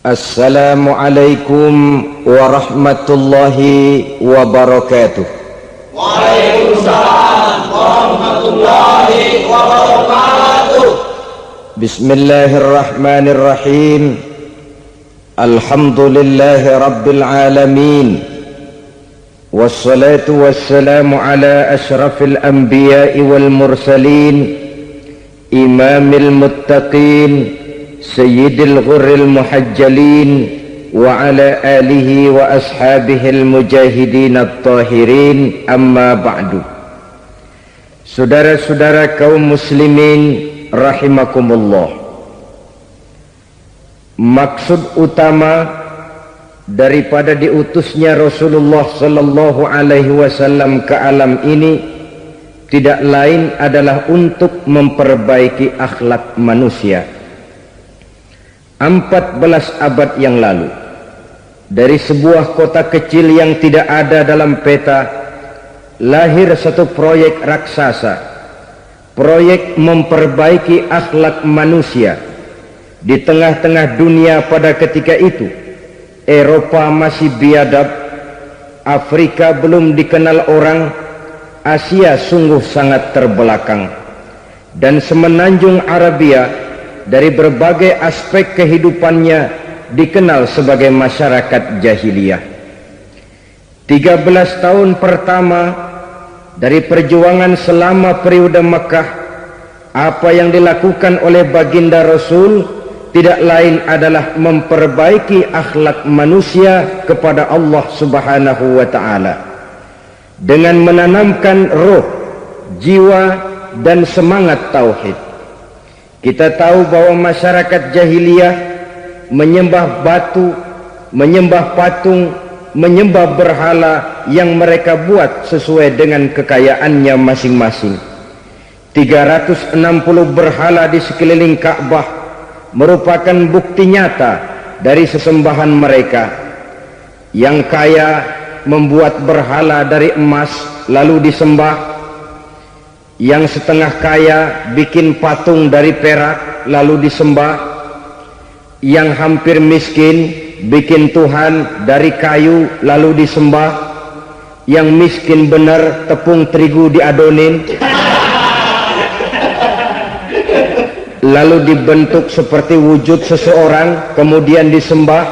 Assalamualaikum warahmatullahi wabarakatuh. Waalaikumsalam warahmatullahi wabarakatuh. Bismillahirrahmanirrahim. Alhamdulillahi rabbil alamin. Wassalatu wassalamu ala ashrafil anbiya'i wal mursalin, imamil muttaqin, sayyidil ghurril muhajjalin, wa ala alihi wa ashabihil mujahidin at-tahirin, amma ba'du. Saudara-saudara kaum muslimin rahimakumullah, maksud utama daripada diutusnya Rasulullah sallallahu alaihi wasallam ke alam ini tidak lain adalah untuk memperbaiki akhlak manusia. 14 abad yang lalu, dari sebuah kota kecil yang tidak ada dalam peta, lahir satu proyek raksasa, proyek memperbaiki akhlak manusia. Di tengah-tengah dunia pada ketika itu, Eropa masih biadab, Afrika belum dikenal orang, Asia sungguh sangat terbelakang, dan semenanjung Arabia dari berbagai aspek kehidupannya dikenal sebagai masyarakat jahiliyah. 13 tahun pertama dari perjuangan selama periode Mekah, apa yang dilakukan oleh baginda Rasul tidak lain adalah memperbaiki akhlak manusia kepada Allah Subhanahu wa ta'ala dengan menanamkan roh, jiwa, dan semangat tauhid. Kita tahu bahwa masyarakat jahiliyah menyembah batu, menyembah patung, menyembah berhala yang mereka buat sesuai dengan kekayaannya masing-masing. 360 berhala di sekeliling Ka'bah merupakan bukti nyata dari sesembahan mereka. Yang kaya membuat berhala dari emas lalu disembah, yang setengah kaya bikin patung dari perak lalu disembah, yang hampir miskin bikin Tuhan dari kayu lalu disembah, yang miskin benar tepung terigu diadonin lalu dibentuk seperti wujud seseorang kemudian disembah,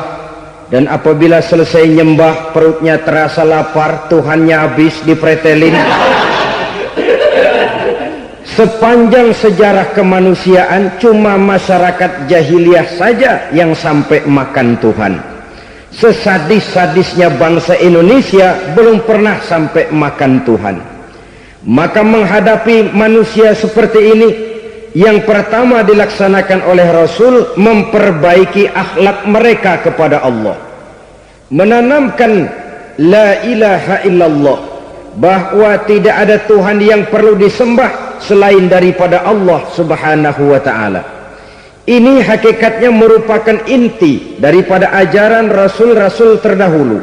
dan apabila selesai nyembah perutnya terasa lapar, Tuhannya habis dipretelin. Sepanjang sejarah kemanusiaan cuma masyarakat jahiliyah saja yang sampai makan Tuhan. Sesadis-sadisnya bangsa Indonesia belum pernah sampai makan Tuhan. Maka menghadapi manusia seperti ini, yang pertama dilaksanakan oleh Rasul memperbaiki akhlak mereka kepada Allah, menanamkan la ilaha illallah, bahwa tidak ada Tuhan yang perlu disembah selain daripada Allah Subhanahu wa ta'ala. Ini hakikatnya merupakan inti daripada ajaran rasul-rasul terdahulu.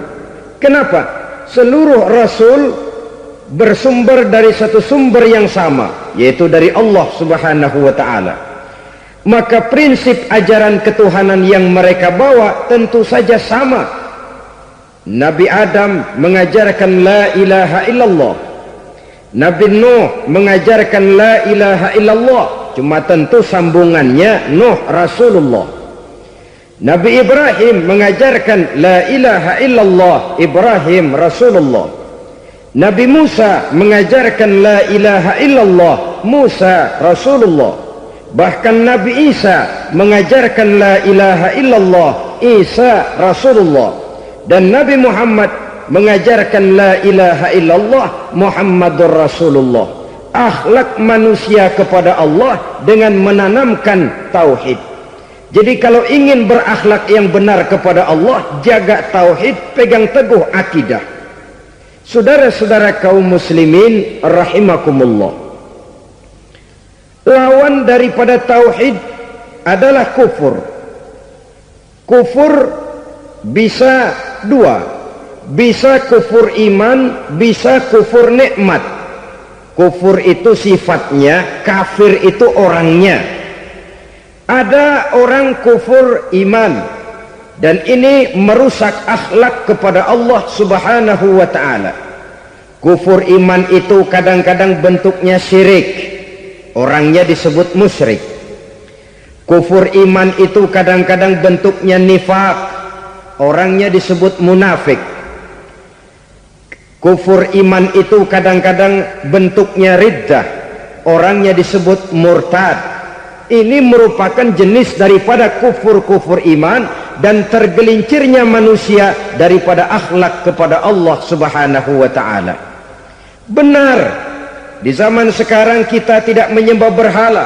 Kenapa? Seluruh rasul bersumber dari satu sumber yang sama, yaitu dari Allah Subhanahu wa ta'ala. Maka prinsip ajaran ketuhanan yang mereka bawa tentu saja sama. Nabi Adam mengajarkan la ilaha illallah, Nabi Nuh mengajarkan la ilaha illallah, cuma tentu sambungannya Nuh Rasulullah. Nabi Ibrahim mengajarkan la ilaha illallah, Ibrahim Rasulullah. Nabi Musa mengajarkan la ilaha illallah, Musa Rasulullah. Bahkan Nabi Isa mengajarkan la ilaha illallah, Isa Rasulullah. Dan Nabi Muhammad mengajarkan la ilaha illallah, Muhammadur Rasulullah. Akhlak manusia kepada Allah dengan menanamkan tauhid. Jadi kalau ingin berakhlak yang benar kepada Allah, jaga tauhid, pegang teguh akidah. Saudara-saudara kaum muslimin rahimakumullah, lawan daripada tauhid adalah kufur. Kufur bisa dua, bisa kufur iman, bisa kufur nikmat. Kufur itu sifatnya, kafir itu orangnya. Ada orang kufur iman, dan ini merusak akhlak kepada Allah Subhanahu wa ta'ala. Kufur iman itu kadang-kadang bentuknya syirik, orangnya disebut musyrik. Kufur iman itu kadang-kadang bentuknya nifak, orangnya disebut munafik. Kufur iman itu kadang-kadang bentuknya riddah, orangnya disebut murtad. Ini merupakan jenis daripada kufur-kufur iman dan tergelincirnya manusia daripada akhlak kepada Allah Subhanahu wa ta'ala. Benar, di zaman sekarang kita tidak menyembah berhala.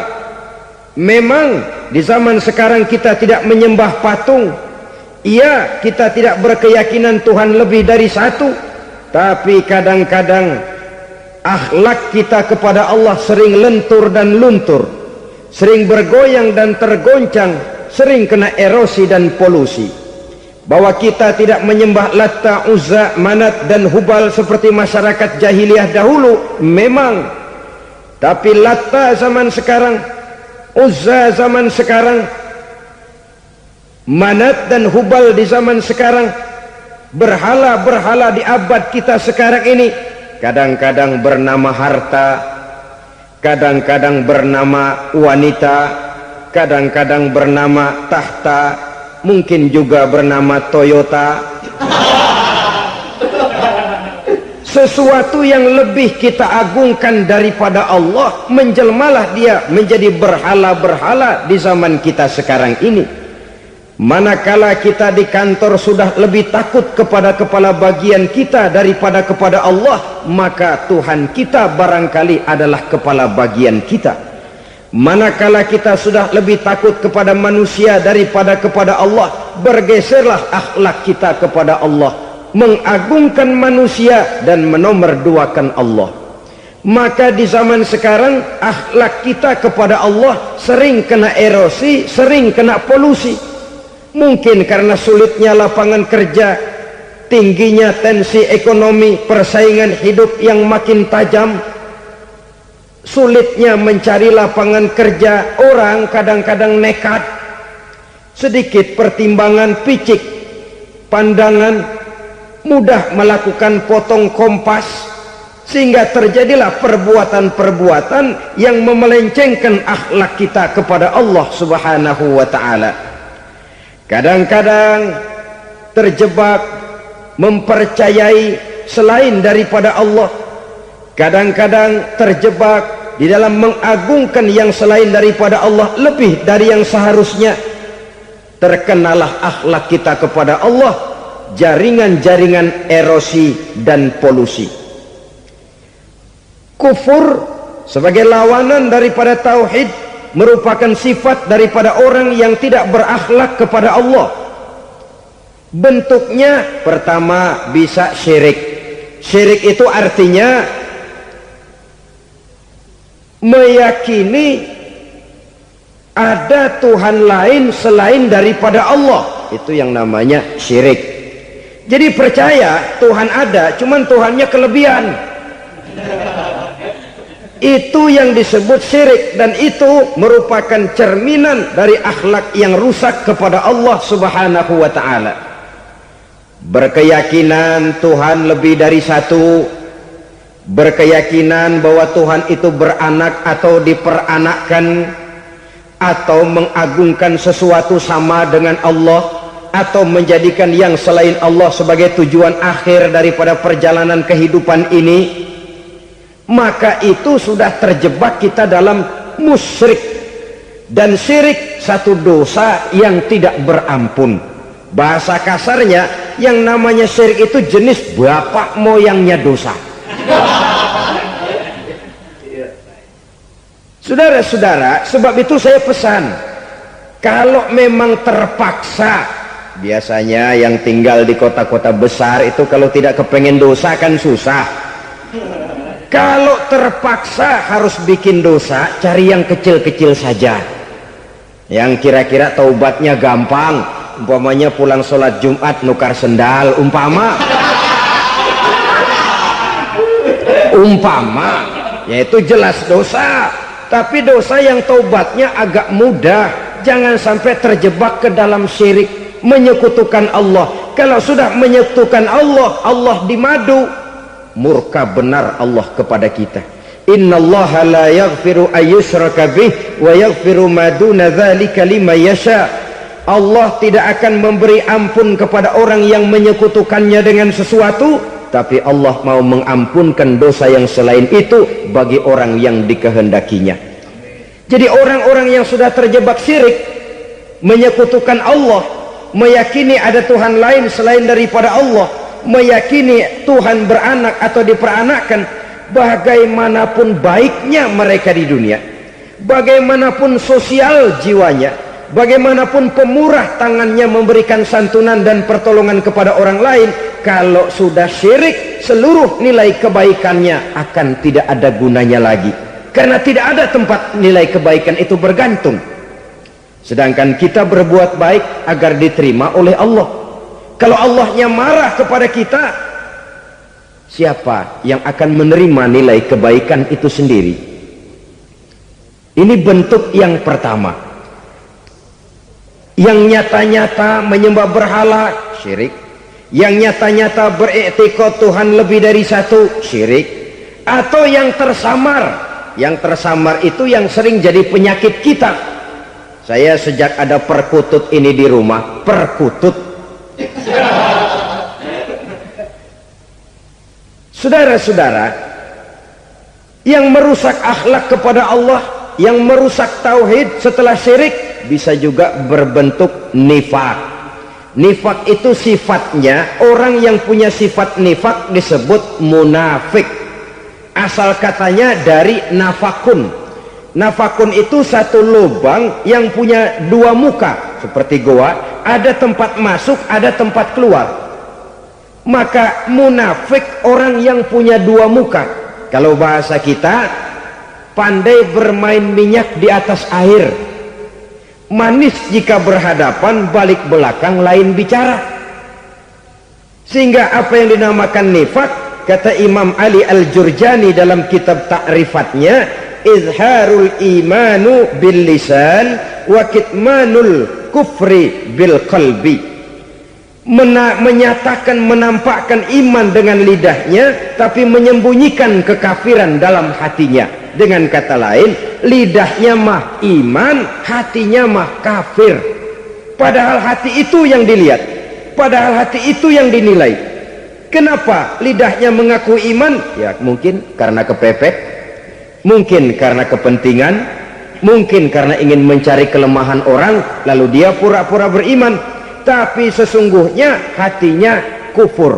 Memang di zaman sekarang kita tidak menyembah patung. Iya, kita tidak berkeyakinan Tuhan lebih dari satu. Tapi kadang-kadang akhlak kita kepada Allah sering lentur dan luntur, sering bergoyang dan tergoncang, sering kena erosi dan polusi. Bahwa kita tidak menyembah Latta, Uzza, Manat dan Hubal seperti masyarakat jahiliyah dahulu, memang. Tapi Latta zaman sekarang, Uzza zaman sekarang, Manat dan Hubal di zaman sekarang, berhala-berhala di abad kita sekarang ini kadang-kadang bernama harta, kadang-kadang bernama wanita, kadang-kadang bernama tahta, mungkin juga bernama Toyota. Sesuatu yang lebih kita agungkan daripada Allah, menjelmalah dia menjadi berhala-berhala di zaman kita sekarang ini. Manakala kita di kantor sudah lebih takut kepada kepala bagian kita daripada kepada Allah, maka Tuhan kita barangkali adalah kepala bagian kita. Manakala kita sudah lebih takut kepada manusia daripada kepada Allah, bergeserlah akhlak kita kepada Allah, mengagungkan manusia dan menomorduakan Allah. Maka di zaman sekarang akhlak kita kepada Allah sering kena erosi, sering kena polusi. Mungkin karena sulitnya lapangan kerja, tingginya tensi ekonomi, persaingan hidup yang makin tajam, sulitnya mencari lapangan kerja, orang kadang-kadang nekat, sedikit pertimbangan picik, pandangan, mudah melakukan potong kompas, sehingga terjadilah perbuatan-perbuatan yang memelencengkan akhlak kita kepada Allah Subhanahu wa ta'ala. Kadang-kadang terjebak mempercayai selain daripada Allah, kadang-kadang terjebak di dalam mengagungkan yang selain daripada Allah lebih dari yang seharusnya. Terkenalah akhlak kita kepada Allah jaringan-jaringan erosi dan polusi. Kufur sebagai lawanan daripada tauhid merupakan sifat daripada orang yang tidak berakhlak kepada Allah. Bentuknya pertama bisa syirik. Syirik itu artinya meyakini ada Tuhan lain selain daripada Allah. Itu yang namanya syirik. Jadi percaya Tuhan ada, cuman Tuhannya kelebihan. Itu yang disebut syirik, dan itu merupakan cerminan dari akhlak yang rusak kepada Allah Subhanahu wa ta'ala. Berkeyakinan Tuhan lebih dari satu, berkeyakinan bahwa Tuhan itu beranak atau diperanakkan, atau mengagungkan sesuatu sama dengan Allah, atau menjadikan yang selain Allah sebagai tujuan akhir daripada perjalanan kehidupan ini, maka itu sudah terjebak kita dalam musyrik. Dan syirik satu dosa yang tidak berampun. Bahasa kasarnya, yang namanya syirik itu jenis bapak moyangnya dosa. Saudara-saudara, sebab itu saya pesan, kalau memang terpaksa, biasanya yang tinggal di kota-kota besar itu kalau tidak kepengen dosa kan susah. Kalau terpaksa harus bikin dosa, cari yang kecil-kecil saja, yang kira-kira taubatnya gampang. Umpamanya pulang sholat Jumat nukar sendal, umpama yaitu jelas dosa. Tapi dosa yang taubatnya agak mudah, jangan sampai terjebak ke dalam syirik. menyekutukan Allah. Kalau sudah menyekutukan Allah, Allah dimadu, murka benar Allah kepada kita. Innallaha la yaghfiru ayyushraka bih wa yaghfiru ma duna dzalika liman yasha. Allah tidak akan memberi ampun kepada orang yang menyekutukannya dengan sesuatu, tapi Allah mau mengampunkan dosa yang selain itu bagi orang yang dikehendakinya. Jadi orang-orang yang sudah terjebak syirik, menyekutukan Allah, meyakini ada Tuhan lain selain daripada Allah, meyakini Tuhan beranak atau diperanakkan, bagaimanapun baiknya mereka di dunia, bagaimanapun sosial jiwanya, bagaimanapun pemurah tangannya memberikan santunan dan pertolongan kepada orang lain, kalau sudah syirik, seluruh nilai kebaikannya akan tidak ada gunanya lagi, karena tidak ada tempat nilai kebaikan itu bergantung. Sedangkan kita berbuat baik agar diterima oleh Allah. Kalau Allahnya marah kepada kita, siapa yang akan menerima nilai kebaikan itu sendiri? Ini bentuk yang pertama. Yang nyata-nyata menyembah berhala, syirik. Yang nyata-nyata beriktikad Tuhan lebih dari satu, syirik. Atau yang tersamar. Yang tersamar itu yang sering jadi penyakit kita. Saya sejak ada perkutut ini di rumah, perkutut. Saudara-saudara, yang merusak akhlak kepada Allah, yang merusak tauhid setelah syirik, bisa juga berbentuk nifak. Nifak itu sifatnya, orang yang punya sifat nifak disebut munafik. Asal katanya dari nafakun. Nafakun itu satu lubang yang punya dua muka, seperti goa, ada tempat masuk, ada tempat keluar. Maka munafik orang yang punya dua muka. Kalau bahasa kita, pandai bermain minyak di atas air, manis jika berhadapan, balik belakang lain bicara. Sehingga apa yang dinamakan nifak, kata Imam Ali Al-Jurjani dalam kitab ta'rifatnya, izharul imanu bil lisan wa kitmanul kufri bil qalbi. Menyatakan, menampakkan iman dengan lidahnya, tapi menyembunyikan kekafiran dalam hatinya. Dengan kata lain, lidahnya mah iman, hatinya mah kafir. Padahal hati itu yang dilihat, padahal hati itu yang dinilai. Kenapa lidahnya mengaku iman? Ya mungkin karena kepepet, mungkin karena kepentingan, mungkin karena ingin mencari kelemahan orang, lalu dia pura-pura beriman, tapi sesungguhnya hatinya kufur.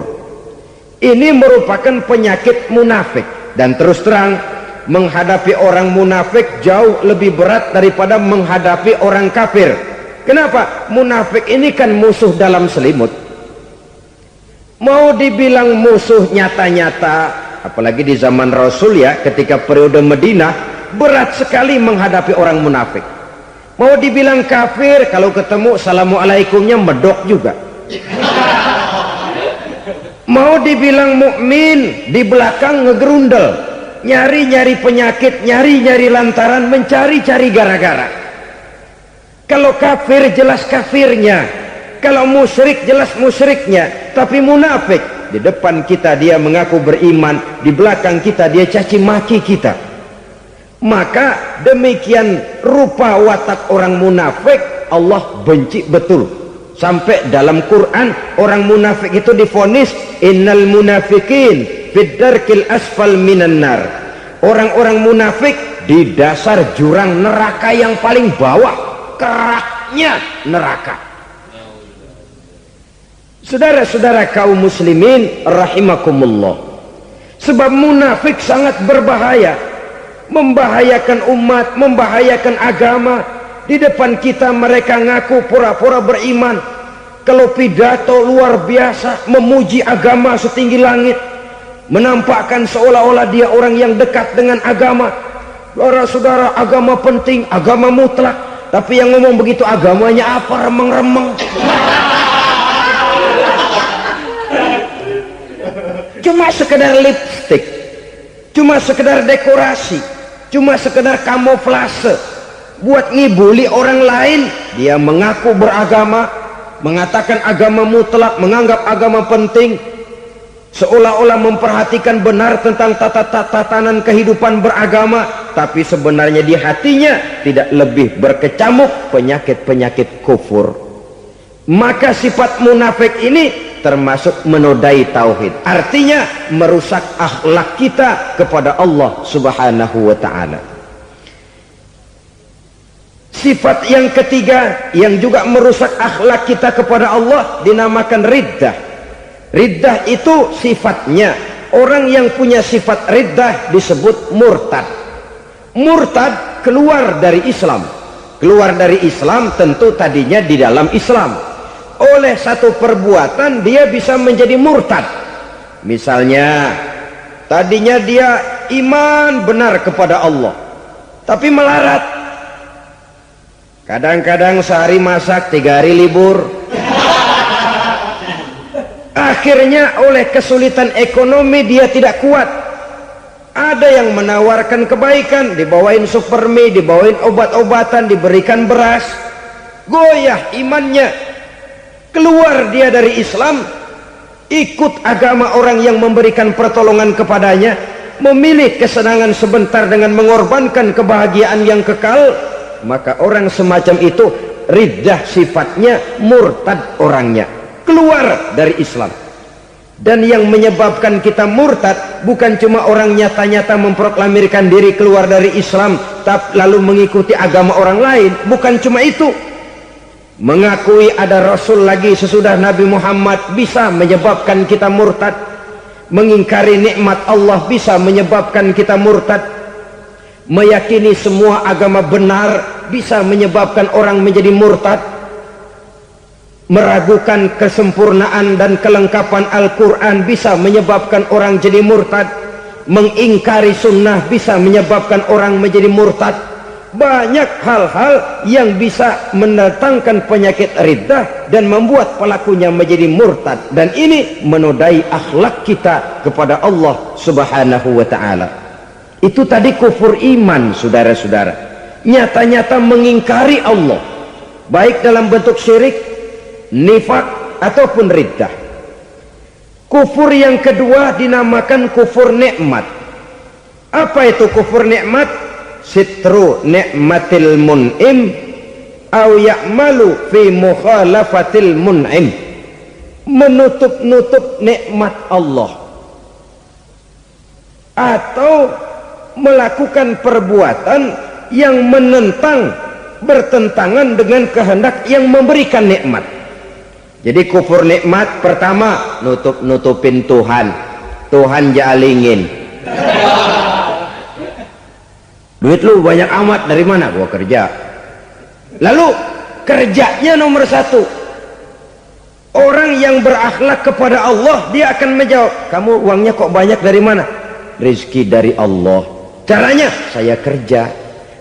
Ini merupakan penyakit munafik. Dan terus terang, menghadapi orang munafik jauh lebih berat daripada menghadapi orang kafir. Kenapa? Munafik ini kan musuh dalam selimut. Mau dibilang musuh nyata-nyata, apalagi di zaman Rasul ya, ketika periode Madinah, berat sekali menghadapi orang munafik. Mau dibilang kafir, kalau ketemu assalamualaikumnya medok juga. Mau dibilang mukmin, di belakang ngegerundel, nyari-nyari penyakit, nyari-nyari lantaran, mencari-cari gara-gara. Kalau kafir jelas kafirnya, kalau musyrik jelas musyriknya. Tapi munafik, di depan kita dia mengaku beriman, di belakang kita dia caci maki kita. Maka demikian rupa watak orang munafik, Allah benci betul. Sampai dalam Quran orang munafik itu divonis innal munafikin fid darkil asfal minan nar. Orang-orang munafik di dasar jurang neraka yang paling bawah, keraknya neraka. Saudara-saudara kaum muslimin rahimakumullah, sebab munafik sangat berbahaya, membahayakan umat, membahayakan agama. Di depan kita mereka ngaku pura-pura beriman, kalau pidato luar biasa, memuji agama setinggi langit, menampakkan seolah-olah dia orang yang dekat dengan agama. Saudara-saudara, agama penting, agama mutlak, tapi yang ngomong begitu agamanya apa, remeng-remeng. Cuma sekedar lipstick, cuma sekedar dekorasi, cuma sekedar kamuflase buat ngibuli orang lain. Dia mengaku beragama, mengatakan agama mutlak, menganggap agama penting, seolah-olah memperhatikan benar tentang tatanan kehidupan beragama, tapi sebenarnya di hatinya tidak lebih berkecamuk penyakit-penyakit kufur. Maka sifat munafik ini termasuk menodai tauhid, artinya merusak akhlak kita kepada Allah Subhanahu wa ta'ala. Sifat yang ketiga yang juga merusak akhlak kita kepada Allah dinamakan riddah. Riddah itu sifatnya, orang yang punya sifat riddah disebut murtad. Murtad keluar dari Islam. Keluar dari Islam tentu tadinya di dalam Islam. Oleh satu perbuatan dia bisa menjadi murtad. Misalnya tadinya dia iman benar kepada Allah, tapi melarat. Kadang-kadang sehari masak, 3 hari libur. Akhirnya oleh kesulitan ekonomi dia tidak kuat. Ada yang menawarkan kebaikan, dibawain supermi, dibawain obat-obatan, diberikan beras. Goyah imannya, keluar dia dari Islam, ikut agama orang yang memberikan pertolongan kepadanya, memilih kesenangan sebentar dengan mengorbankan kebahagiaan yang kekal. Maka orang semacam itu riddah sifatnya, murtad orangnya, keluar dari Islam. Dan yang menyebabkan kita murtad bukan cuma orang nyata-nyata memproklamirkan diri keluar dari Islam tapi lalu mengikuti agama orang lain, bukan cuma itu. Mengakui ada Rasul lagi sesudah Nabi Muhammad bisa menyebabkan kita murtad. Mengingkari nikmat Allah bisa menyebabkan kita murtad. Meyakini semua agama benar bisa menyebabkan orang menjadi murtad. Meragukan kesempurnaan dan kelengkapan Al-Quran bisa menyebabkan orang jadi murtad. Mengingkari sunnah bisa menyebabkan orang menjadi murtad. Banyak hal-hal yang bisa mendatangkan penyakit riddah dan membuat pelakunya menjadi murtad, dan ini menodai akhlak kita kepada Allah Subhanahu wa ta'ala. Itu tadi kufur iman, saudara-saudara. Nyata-nyata mengingkari Allah, baik dalam bentuk syirik, nifak, ataupun riddah. Kufur yang kedua dinamakan kufur nikmat. Apa itu kufur nikmat? Sitru nikmatil mun'im au ya'malu fi mukhalafatil mun'im. Menutup-nutup nikmat Allah, atau melakukan perbuatan yang menentang, bertentangan dengan kehendak yang memberikan nikmat. Jadi kufur nikmat pertama, nutup-nutupin Tuhan. Tuhan jalingin. Duit lu banyak amat, dari mana? Gua kerja. Lalu kerjanya nomor 1. Orang yang berakhlak kepada Allah, dia akan menjawab, kamu uangnya kok banyak, dari mana? Rizki dari Allah. Caranya saya kerja.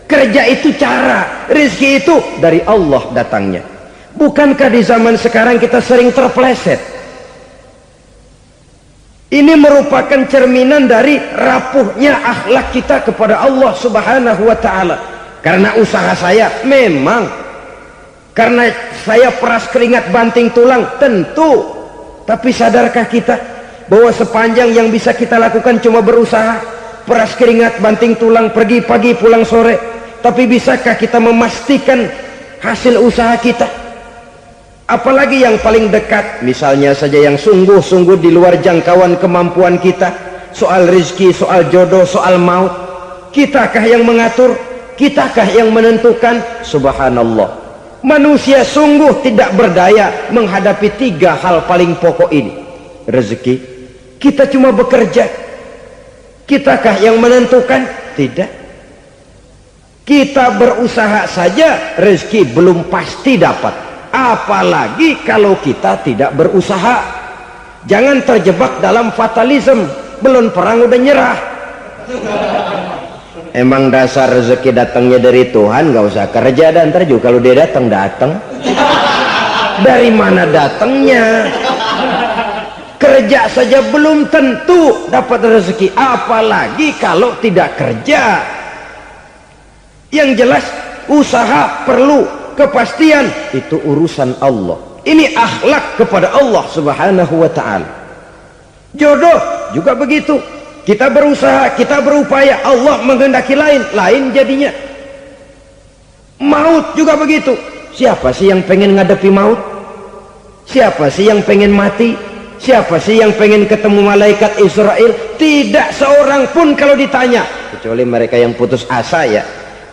Kerja itu cara, rizki itu dari Allah datangnya. Bukankah di zaman sekarang kita sering terpleset? Ini merupakan cerminan dari rapuhnya akhlak kita kepada Allah Subhanahu wa ta'ala. Karena usaha saya memang, karena saya peras keringat banting tulang, tentu. Tapi sadarkah kita bahwa sepanjang yang bisa kita lakukan cuma berusaha, peras keringat, banting tulang, pergi pagi pulang sore? Tapi bisakah kita memastikan hasil usaha kita? Apalagi yang paling dekat, misalnya saja yang sungguh-sungguh di luar jangkauan kemampuan kita, soal rezeki, soal jodoh, soal maut. Kitakah yang mengatur? Kitakah yang menentukan? Subhanallah, manusia sungguh tidak berdaya menghadapi 3 hal paling pokok ini. Rezeki, kita cuma bekerja. Kitakah yang menentukan? Tidak. Kita berusaha saja rezeki belum pasti dapat, apalagi kalau kita tidak berusaha. Jangan terjebak dalam fatalisme, belum perang udah nyerah. Emang dasar rezeki datangnya dari Tuhan, gak usah kerja, dan ntar juga kalau dia datang. Dari mana datangnya? Kerja saja belum tentu dapat rezeki, apalagi kalau tidak kerja. Yang jelas usaha perlu kepastian, itu urusan Allah. Ini akhlak kepada Allah subhanahu wa ta'ala. Jodoh juga begitu. Kita berusaha, kita berupaya, Allah menghendaki lain jadinya. Maut juga begitu. Siapa sih yang pengen ngadepi maut? Siapa sih yang pengen mati? Siapa sih yang pengen ketemu malaikat Israel? Tidak seorang pun kalau ditanya, kecuali mereka yang putus asa ya.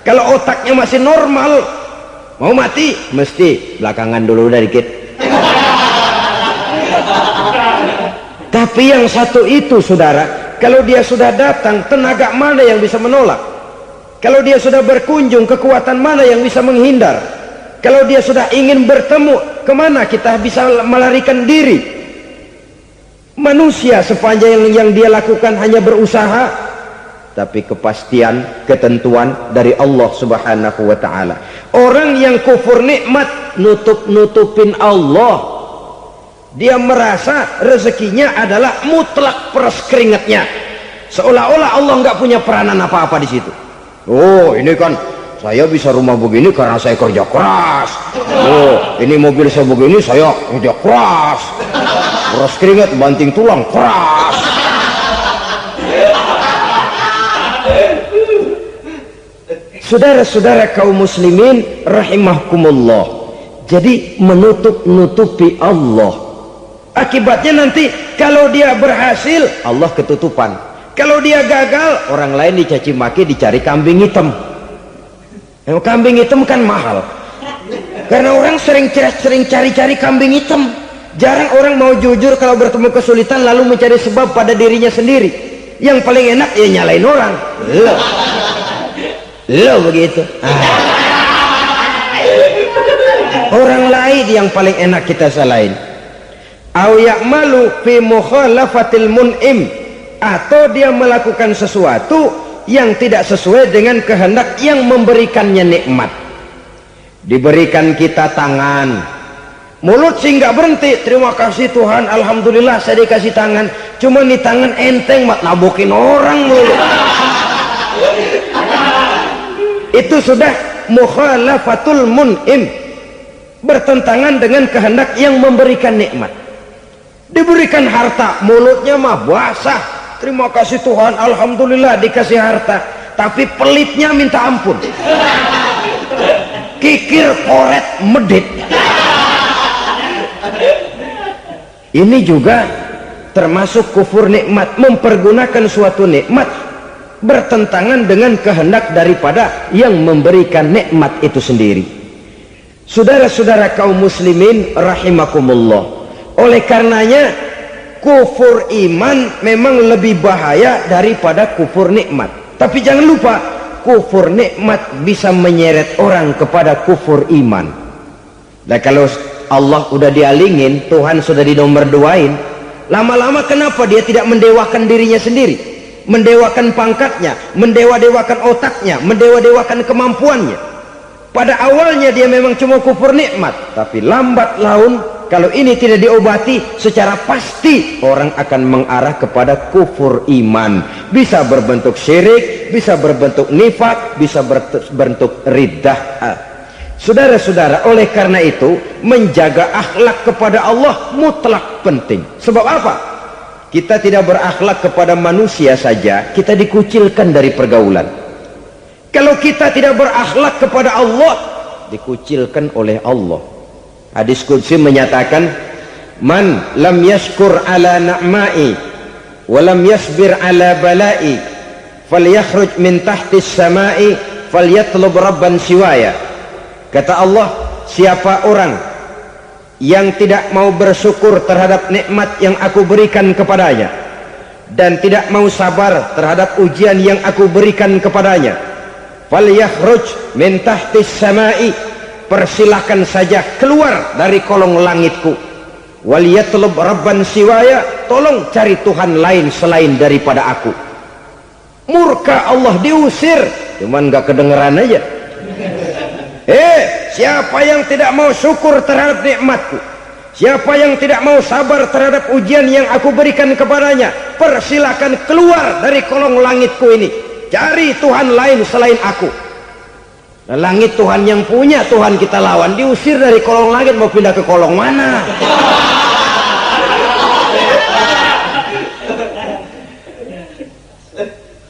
Kalau otaknya masih normal, mau mati mesti belakangan dulu udah dikit. Tapi yang satu itu saudara, kalau dia sudah datang, tenaga mana yang bisa menolak? Kalau dia sudah berkunjung, kekuatan mana yang bisa menghindar? Kalau dia sudah ingin bertemu, kemana kita bisa melarikan diri? Manusia sepanjang yang dia lakukan hanya berusaha, tapi kepastian, ketentuan dari Allah subhanahu wa ta'ala. Orang yang kufur nikmat, nutup-nutupin Allah. Dia merasa rezekinya adalah mutlak peras keringatnya, seolah-olah Allah nggak punya peranan apa-apa di situ. Oh, ini kan saya bisa rumah begini karena saya kerja keras. Oh, ini mobil saya begini saya kerja keras. Peras keringat banting tulang keras. Saudara-saudara kaum muslimin rahimahkumullah, jadi menutup-nutupi Allah. Akibatnya nanti kalau dia berhasil, Allah ketutupan. Kalau dia gagal, orang lain dicaci maki, dicari kambing hitam. Kambing hitam kan mahal, karena orang sering cari-cari kambing hitam. Jarang orang mau jujur kalau bertemu kesulitan lalu mencari sebab pada dirinya sendiri. Yang paling enak ya nyalain orang. Lo begitu. Orang lain yang paling enak kita salahin. Au ya'malu fi mukhalafatil mun'im, atau dia melakukan sesuatu yang tidak sesuai dengan kehendak yang memberikannya nikmat. Diberikan kita tangan, mulut sih nggak berhenti, terima kasih Tuhan, alhamdulillah saya dikasih tangan. Cuma nih tangan enteng mat nabokin orang mulu. Itu sudah mukhalafatul mun'im, bertentangan dengan kehendak yang memberikan nikmat. Diberikan harta, mulutnya mah basah, terima kasih Tuhan, alhamdulillah dikasih harta, tapi pelitnya minta ampun, kikir koret medit. Ini juga termasuk kufur nikmat, mempergunakan suatu nikmat bertentangan dengan kehendak daripada yang memberikan nikmat itu sendiri. Saudara-saudara kaum muslimin rahimakumullah, oleh karenanya kufur iman memang lebih bahaya daripada kufur nikmat. Tapi jangan lupa, kufur nikmat bisa menyeret orang kepada kufur iman. Nah kalau Allah udah dialingin, Tuhan sudah dinomor duain, lama-lama kenapa dia tidak mendewakan dirinya sendiri, mendewakan pangkatnya, mendewa-dewakan otaknya, mendewa-dewakan kemampuannya? Pada awalnya dia memang cuma kufur nikmat, tapi lambat laun kalau ini tidak diobati secara pasti, orang akan mengarah kepada kufur iman. Bisa berbentuk syirik, bisa berbentuk nifak, bisa berbentuk riddah. Saudara-saudara, oleh karena itu menjaga akhlak kepada Allah mutlak penting. Sebab apa? Kita tidak berakhlak kepada manusia saja, kita dikucilkan dari pergaulan. Kalau kita tidak berakhlak kepada Allah, dikucilkan oleh Allah. Hadis qudsi menyatakan, man lam yashkur ala na'ma'i wa lam yasbir ala bala'i falyakhruj min tahtis sama'i falyatlub rabban siwaya. Kata Allah, siapa orang yang tidak mau bersyukur terhadap nikmat yang aku berikan kepadanya dan tidak mau sabar terhadap ujian yang aku berikan kepadanya, falyakhruj min tahtis sama'i, persilahkan saja keluar dari kolong langitku, waliyatlub rabban siwaya, tolong cari Tuhan lain selain daripada aku. Murka Allah, diusir, cuman gak kedengeran aja. Siapa yang tidak mau syukur terhadap nikmatku, siapa yang tidak mau sabar terhadap ujian yang aku berikan kepadanya, persilahkan keluar dari kolong langitku ini, cari Tuhan lain selain aku. Langit Tuhan yang punya, Tuhan kita lawan, diusir dari kolong langit, mau pindah ke kolong mana?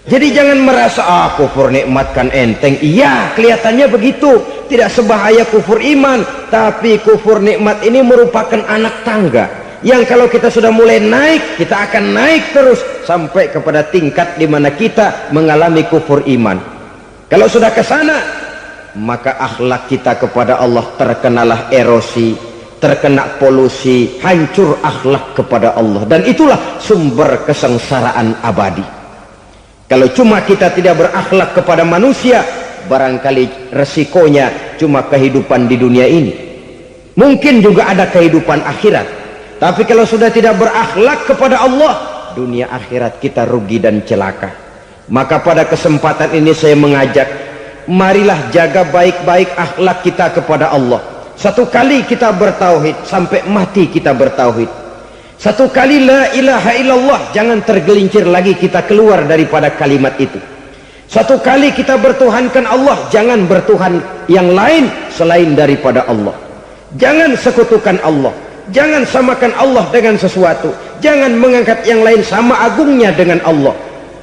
Jadi jangan merasa kufur nikmat kan enteng. Iya, kelihatannya begitu, tidak sebahaya kufur iman. Tapi kufur nikmat ini merupakan anak tangga yang kalau kita sudah mulai naik, kita akan naik terus sampai kepada tingkat di mana kita mengalami kufur iman. Kalau sudah ke sana, maka akhlak kita kepada Allah terkenalah erosi, terkena polusi, hancur akhlak kepada Allah, dan itulah sumber kesengsaraan abadi. Kalau cuma kita tidak berakhlak kepada manusia, barangkali resikonya cuma kehidupan di dunia ini. Mungkin juga ada kehidupan akhirat. Tapi kalau sudah tidak berakhlak kepada Allah, dunia akhirat kita rugi dan celaka. Maka pada kesempatan ini saya mengajak, marilah jaga baik-baik akhlak kita kepada Allah. Satu kali kita bertauhid, sampai mati kita bertauhid. Satu kali la ilaha illallah, jangan tergelincir lagi kita keluar daripada kalimat itu. Satu kali kita bertuhankan Allah, jangan bertuhan yang lain selain daripada Allah. Jangan sekutukan Allah, jangan samakan Allah dengan sesuatu, jangan mengangkat yang lain sama agungnya dengan Allah.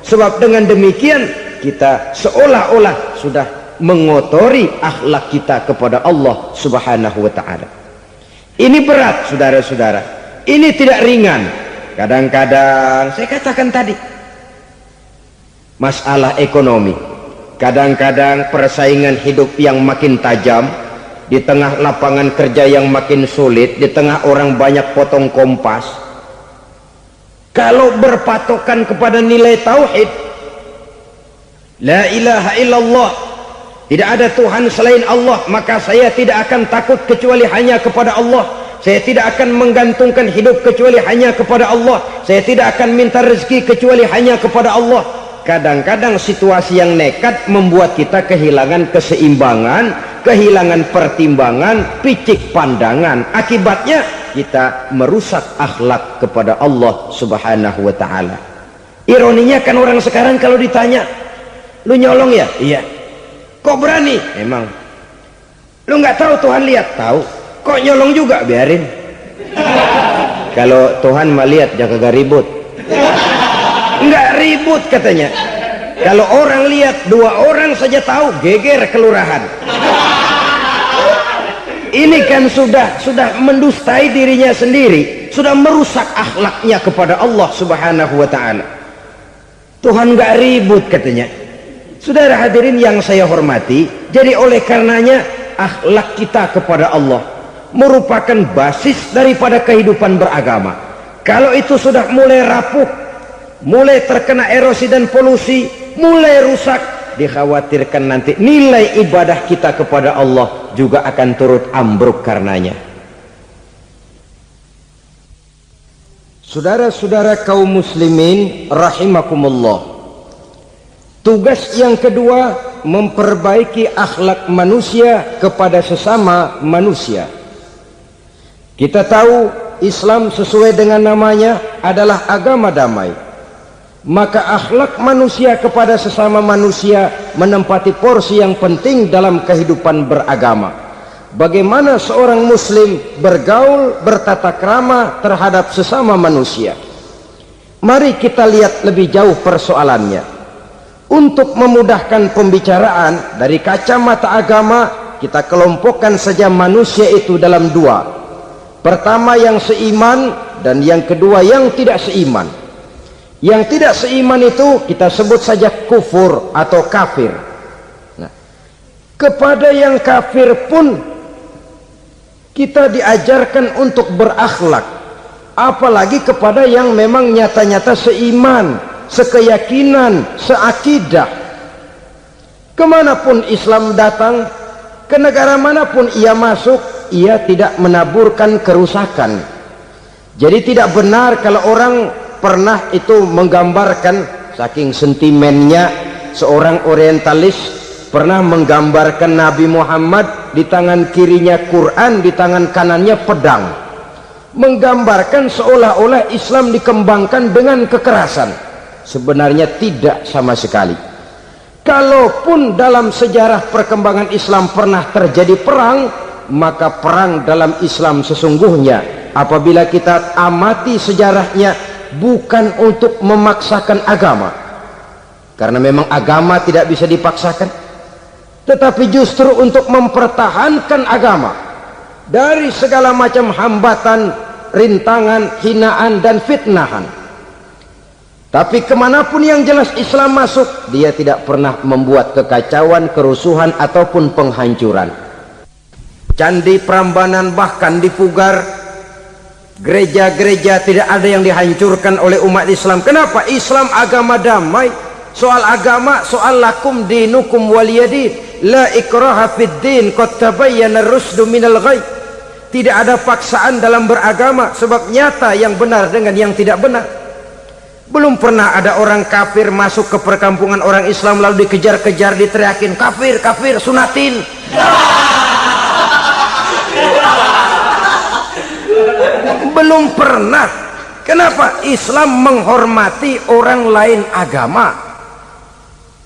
Sebab dengan demikian kita seolah-olah sudah mengotori akhlak kita kepada Allah subhanahu wa ta'ala. Ini berat saudara-saudara, ini tidak ringan. Kadang-kadang saya katakan tadi, masalah ekonomi, kadang-kadang persaingan hidup yang makin tajam, di tengah lapangan kerja yang makin sulit, di tengah orang banyak potong kompas. Kalau berpatokan kepada nilai tauhid, la ilaha illallah, tidak ada Tuhan selain Allah, maka saya tidak akan takut kecuali hanya kepada Allah. Saya tidak akan menggantungkan hidup kecuali hanya kepada Allah. Saya tidak akan minta rezeki kecuali hanya kepada Allah. Kadang-kadang situasi yang nekat membuat kita kehilangan keseimbangan, kehilangan pertimbangan, picik pandangan. Akibatnya kita merusak akhlak kepada Allah subhanahu wa ta'ala. Ironinya kan orang sekarang kalau ditanya, lu nyolong ya? Iya. Kok berani? Emang. Lu nggak tahu Tuhan lihat? Tahu. Kok nyolong juga? Biarin. Kalau Tuhan mah lihat, jangan kagak ribut. Nggak ribut katanya. Kalau orang lihat, 2 orang saja tahu, geger kelurahan. Ini kan sudah mendustai dirinya sendiri, sudah merusak akhlaknya kepada Allah subhanahu wa ta'ala. Tuhan nggak ribut katanya. Saudara hadirin yang saya hormati, jadi oleh karenanya akhlak kita kepada Allah merupakan basis daripada kehidupan beragama. Kalau itu sudah mulai rapuh, mulai terkena erosi dan polusi, mulai rusak, dikhawatirkan nanti nilai ibadah kita kepada Allah juga akan turut ambruk karenanya. Saudara-saudara kaum muslimin rahimakumullah, tugas yang kedua memperbaiki akhlak manusia kepada sesama manusia. Kita tahu Islam sesuai dengan namanya adalah agama damai. Maka akhlak manusia kepada sesama manusia menempati porsi yang penting dalam kehidupan beragama. Bagaimana seorang muslim bergaul, bertata krama terhadap sesama manusia. Mari kita lihat lebih jauh persoalannya. Untuk memudahkan pembicaraan dari kacamata agama, kita kelompokkan saja manusia itu dalam 2. Pertama yang seiman, dan yang kedua yang tidak seiman. Yang tidak seiman itu kita sebut saja kufur atau kafir. Nah, kepada yang kafir pun kita diajarkan untuk berakhlak, apalagi kepada yang memang nyata-nyata seiman, sekeyakinan, seakidah. Kemanapun Islam datang, ke negara manapun ia masuk, ia tidak menaburkan kerusakan. Jadi tidak benar kalau orang pernah itu menggambarkan, saking sentimennya seorang orientalis pernah menggambarkan Nabi Muhammad di tangan kirinya Quran, di tangan kanannya pedang, menggambarkan seolah-olah Islam dikembangkan dengan kekerasan. Sebenarnya tidak sama sekali. Kalaupun dalam sejarah perkembangan Islam pernah terjadi perang, maka perang dalam Islam sesungguhnya apabila kita amati sejarahnya bukan untuk memaksakan agama, karena memang agama tidak bisa dipaksakan, tetapi justru untuk mempertahankan agama dari segala macam hambatan, rintangan, hinaan dan fitnahan. Tapi kemanapun yang jelas Islam masuk, dia tidak pernah membuat kekacauan, kerusuhan ataupun penghancuran. Candi Prambanan bahkan dipugar, gereja-gereja tidak ada yang dihancurkan oleh umat Islam. Kenapa? Islam agama damai. Soal agama, soal lakum dinukum waliyadin, la ikraha fid din, qad tabayyana ar-rusdu minal ghayy. Tidak ada paksaan dalam beragama, sebab nyata yang benar dengan yang tidak benar. Belum pernah ada orang kafir masuk ke perkampungan orang Islam lalu dikejar-kejar, diteriakin kafir, kafir, sunatin. Belum pernah. Kenapa? Islam menghormati orang lain agama.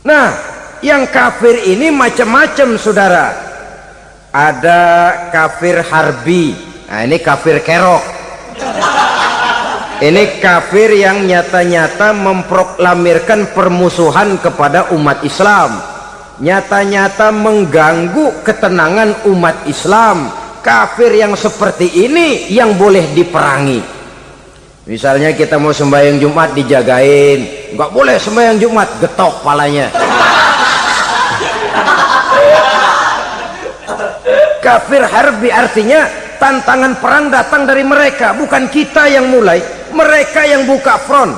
Nah, yang kafir ini macam-macam, saudara. Ada kafir harbi. Nah, ini kafir kerok. Ini kafir yang nyata-nyata memproklamirkan permusuhan kepada umat Islam, nyata-nyata mengganggu ketenangan umat Islam. Kafir yang seperti ini yang boleh diperangi. Misalnya kita mau sembahyang Jumat dijagain, nggak boleh sembahyang Jumat, getok palanya. Kafir harbi artinya tantangan perang datang dari mereka, bukan kita yang mulai, mereka yang buka front.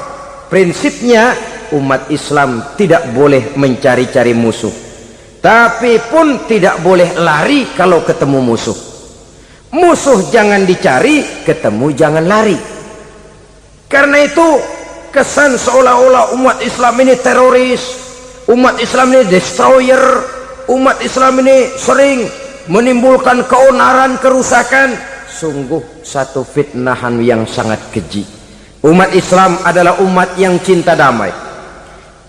Prinsipnya umat Islam tidak boleh mencari-cari musuh, tapi pun tidak boleh lari kalau ketemu musuh. Musuh jangan dicari, ketemu jangan lari. Karena itu kesan seolah-olah umat Islam ini teroris, umat Islam ini destroyer, umat Islam ini sering menimbulkan keonaran, kerusakan. Sungguh satu fitnahan yang sangat keji. Umat Islam adalah umat yang cinta damai.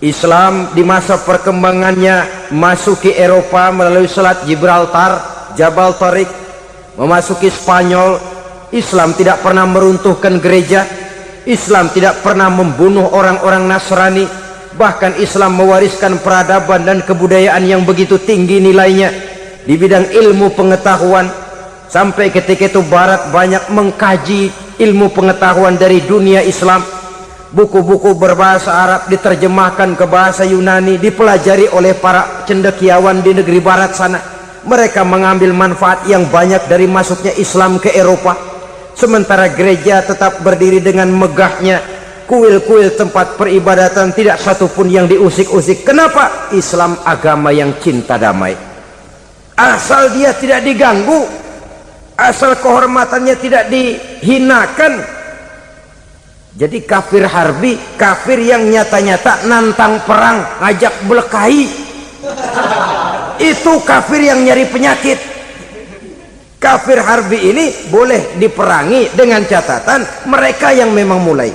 Islam di masa perkembangannya masuki Eropa melalui Selat Gibraltar, Jabal Tariq, memasuki Spanyol. Islam tidak pernah meruntuhkan gereja, Islam tidak pernah membunuh orang-orang Nasrani. Bahkan Islam mewariskan peradaban dan kebudayaan yang begitu tinggi nilainya di bidang ilmu pengetahuan, sampai ketika itu Barat banyak mengkaji ilmu pengetahuan dari dunia Islam. Buku-buku berbahasa Arab diterjemahkan ke bahasa Yunani, dipelajari oleh para cendekiawan di negeri Barat sana. Mereka mengambil manfaat yang banyak dari masuknya Islam ke Eropa. Sementara gereja tetap berdiri dengan megahnya, kuil-kuil tempat peribadatan tidak satupun yang diusik-usik. Kenapa? Islam agama yang cinta damai. Asal dia tidak diganggu, asal kehormatannya tidak dihinakan. Jadi kafir harbi, kafir yang nyata-nyata nantang perang, ngajak berkelahi. Itu kafir yang nyari penyakit. Kafir harbi ini boleh diperangi dengan catatan mereka yang memang mulai.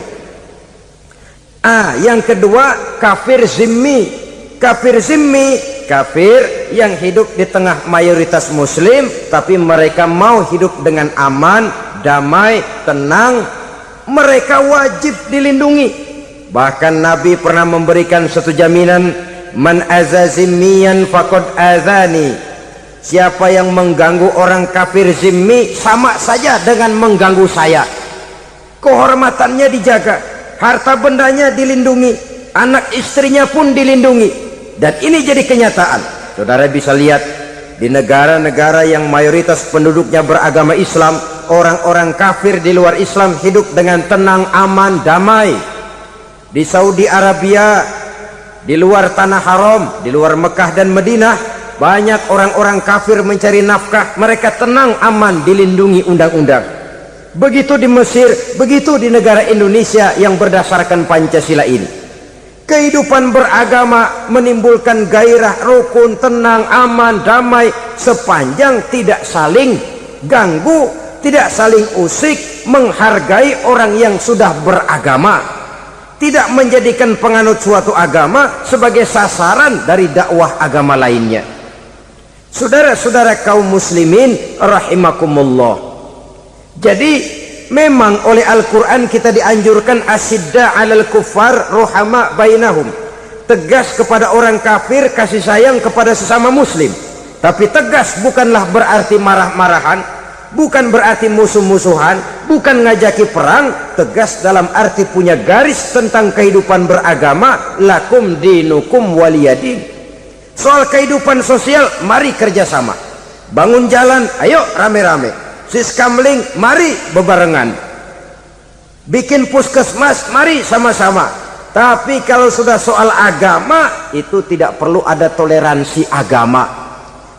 Yang kedua kafir zimmi. Kafir zimmi, kafir yang hidup di tengah mayoritas muslim, tapi mereka mau hidup dengan aman, damai, tenang. Mereka wajib dilindungi. Bahkan Nabi pernah memberikan satu jaminan, man azazimiyan faqad azani. Siapa yang mengganggu orang kafir zimmi sama saja dengan mengganggu saya. Kehormatannya dijaga, harta bendanya dilindungi, anak istrinya pun dilindungi. Dan ini jadi kenyataan. Saudara bisa lihat di negara-negara yang mayoritas penduduknya beragama Islam, orang-orang kafir di luar Islam hidup dengan tenang, aman, damai. Di Saudi Arabia, di luar tanah haram, di luar Mekah dan Madinah, banyak orang-orang kafir mencari nafkah. Mereka tenang, aman, dilindungi undang-undang. Begitu di Mesir, begitu di negara Indonesia yang berdasarkan Pancasila ini. Kehidupan beragama menimbulkan gairah, rukun, tenang, aman, damai, sepanjang tidak saling ganggu, tidak saling usik, menghargai orang yang sudah beragama. tidak menjadikan penganut suatu agama sebagai sasaran dari dakwah agama lainnya. Saudara-saudara kaum muslimin rahimakumullah. Jadi memang oleh Al-Quran kita dianjurkan asidda alal kuffar ruhama bainahum, tegas kepada orang kafir, kasih sayang kepada sesama muslim. Tapi tegas bukanlah berarti marah-marahan, bukan berarti musuh-musuhan, bukan ngajaki perang. Tegas dalam arti punya garis tentang kehidupan beragama, lakum dinukum waliyadin. Soal kehidupan sosial, mari kerjasama. Bangun jalan, ayo rame-rame. Siskamling, mari bebarengan. Bikin puskesmas, mari sama-sama. Tapi kalau sudah soal agama, itu tidak perlu ada toleransi agama.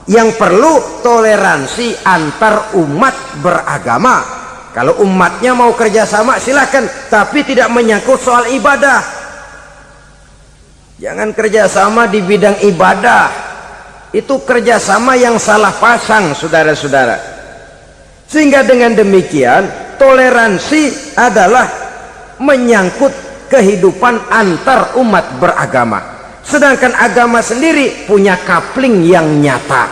Yang perlu toleransi antar umat beragama. Kalau umatnya mau kerjasama silakan, tapi tidak menyangkut soal ibadah. Jangan kerjasama di bidang ibadah. Itu kerjasama yang salah pasang, saudara-saudara. Sehingga dengan demikian toleransi adalah menyangkut kehidupan antar umat beragama. Sedangkan agama sendiri punya coupling yang nyata.